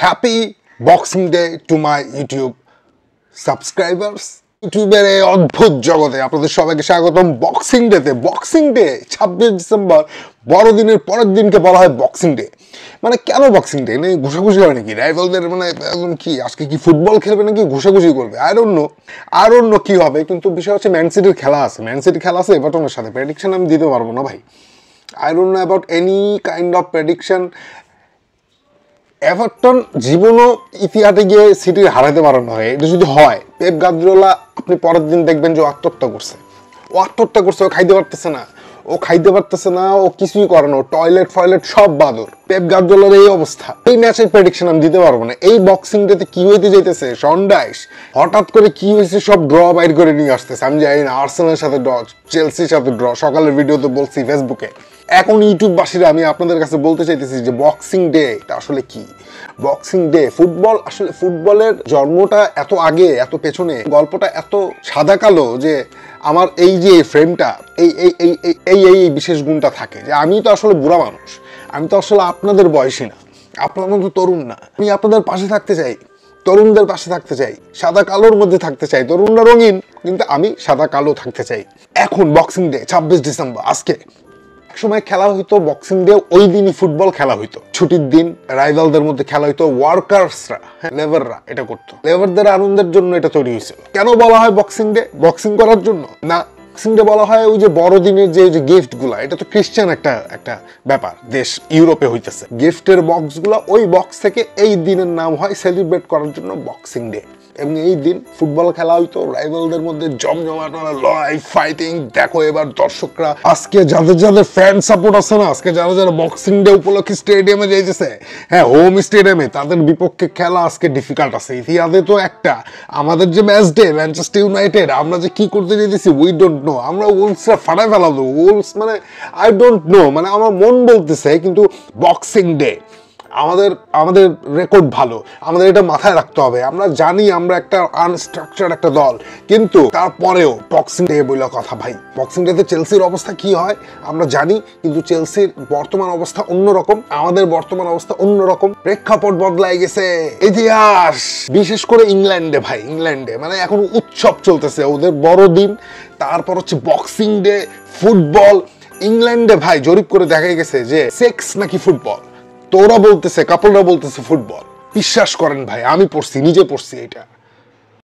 Happy boxing day to my YouTube subscribers. ইউটিউবের এই অদ্ভুত জগতে আপনাদের সবাইকে স্বাগতম। বক্সিং ডেতে, বক্সিং ডে 26 ডিসেম্বর বড়দিনের পরের দিনকে বলা হয় বক্সিং ডে। মানে কেন বক্সিং ডে? মানে ঘুষাঘুষি হয় নাকি রাইভালদের? মানে একদম কি আজকে কি ফুটবল খেলবে নাকি ঘুষাঘুষি করবে? আই ডোন্ট নো কি হবে, কিন্তু বিষয় হচ্ছে ম্যান সিটির খেলা আছে, এভারটনের সাথে। প্রেডিকশন আমি দিতে পারবো না ভাই। I don't know about any kind of prediction. Everton জীবনও ইতিহাসে গিয়ে সিটির হারাতে পারানো হয়। এটা যদি হয়, পেপ গার্দিওলা আপনি পরের দিন দেখবেন যে আত্মহত্যা করছে, ও খাইতে পারতেছে না, ও কিছুই করে না, টয়লেট সব বাদর। পেপ গার্দিওলার এই অবস্থা। এই ম্যাচের প্রেডিকশন আমি দিতে পারবো না। এই বক্সিং ডেতে কি হইতে যাইতেছে, শন ডাইস হঠাৎ করে কি হয়েছে সব ড্র বাইর করে নিয়ে আসতেছে। আমি জানি না, আর্সেনালের সাথে ড্র, চেলসির সাথে ড্র। সকালের ভিডিওতে বলছি ফেসবুকে। এখন ইউটিউববাসীরা আমি আপনাদের কাছে বলতে চাইতেছি যে বক্সিং ডে এটা আসলে কি? বক্সিং ডে ফুটবল, আসলে ফুটবলের জন্মটা এত আগে, এত পেছনে, গল্পটা এত সাদা কালো যে আমার এই যে ফ্রেমটা, এই এই এই এই এই বিশেষ গুণটা থাকে যে আমি তো আসলে বুড়া মানুষ, আমি তো আসলে আপনাদের বয়সী না, আপনার মতো তরুণ না। আমি আপনাদের পাশে থাকতে চাই, তরুণদের পাশে থাকতে চাই, সাদা কালোর মধ্যে থাকতে চাই। তরুণরা রঙিন, কিন্তু আমি সাদা কালো থাকতে চাই। এখন বক্সিং ডে 26 ডিসেম্বর, আজকে সময় খেলা হইতো বক্সিং ডে, ওই দিনই ফুটবল খেলা হইতো। ছুটির দিন রাইভালদের মধ্যে খেলা হইতো। ওয়ার্কার্সরা, লেবাররা এটা করতো। লেবারদের আনন্দের জন্য এটা তৈরি হয়েছিল। কেন বলা হয় বক্সিং ডে? বক্সিং করার জন্য না। বক্সিং ডে বলা হয় ওই যে বড়দিনের যে গিফট গুলা, এটা তো খ্রিস্টান একটা ব্যাপার, দেশ ইউরোপে হইতেছে। গিফটের বক্স গুলা, ওই বক্স থেকে এই দিনের নাম হয় সেলিব্রেট করার জন্য বক্সিং ডে। এবং এই দিন ফুটবল খেলা হইতো, রাইভালদের মধ্যে জমজমাট লড়াই, ফাইটিং। দেখো এবার দর্শকরা, আজকে যাদের ফ্যান সাপোর্ট আছে না, আজকে যারা বক্সিং ডে উপলক্ষে স্টেডিয়ামে যাইতেছে, হ্যাঁ হোম স্টেডিয়ামে, তাদের বিপক্ষে খেলা আজকে ডিফিকাল্ট আছে। ইতিহাসে তো একটা আমাদের যে ম্যাচ ডে ম্যানচেস্টার ইউনাইটেড, আমরা যে কি করতে যেতেছি উই ডোন্ট নো। আমরা ওলসরা ফাটাই ফেলাবো, ওলস মানে আই ডোন্ট নো, মানে আমার মন বলতেছে। কিন্তু বক্সিং ডে আমাদের রেকর্ড ভালো, আমাদের এটা মাথায় রাখতে হবে। আমরা জানি আমরা একটা আনস্ট্রাকচার্ড একটা দল, কিন্তু তারপরেও বক্সিং ডে বলে কথা ভাই। বক্সিং ডেতে চেলসির অবস্থা কি হয় আমরা জানি, কিন্তু চেলসির বর্তমান অবস্থা অন্যরকম, আমাদের বর্তমান অবস্থা অন্যরকম। প্রেক্ষাপট বদলাই গেছে, ইতিহাস। বিশেষ করে ইংল্যান্ডে ভাই, ইংল্যান্ডে মানে এখন উৎসব চলতেছে, ওদের বড়দিন। তারপর হচ্ছে বক্সিং ডে, ফুটবল। ইংল্যান্ডে ভাই জরিপ করে দেখা গেছে যে সেক্স নাকি ফুটবল। তো ওরা বলতেছে, কাপলরা বলতেছে ফুটবল। বিশ্বাস করেন ভাই, আমি পড়ছি, নিজে পড়ছি এটা।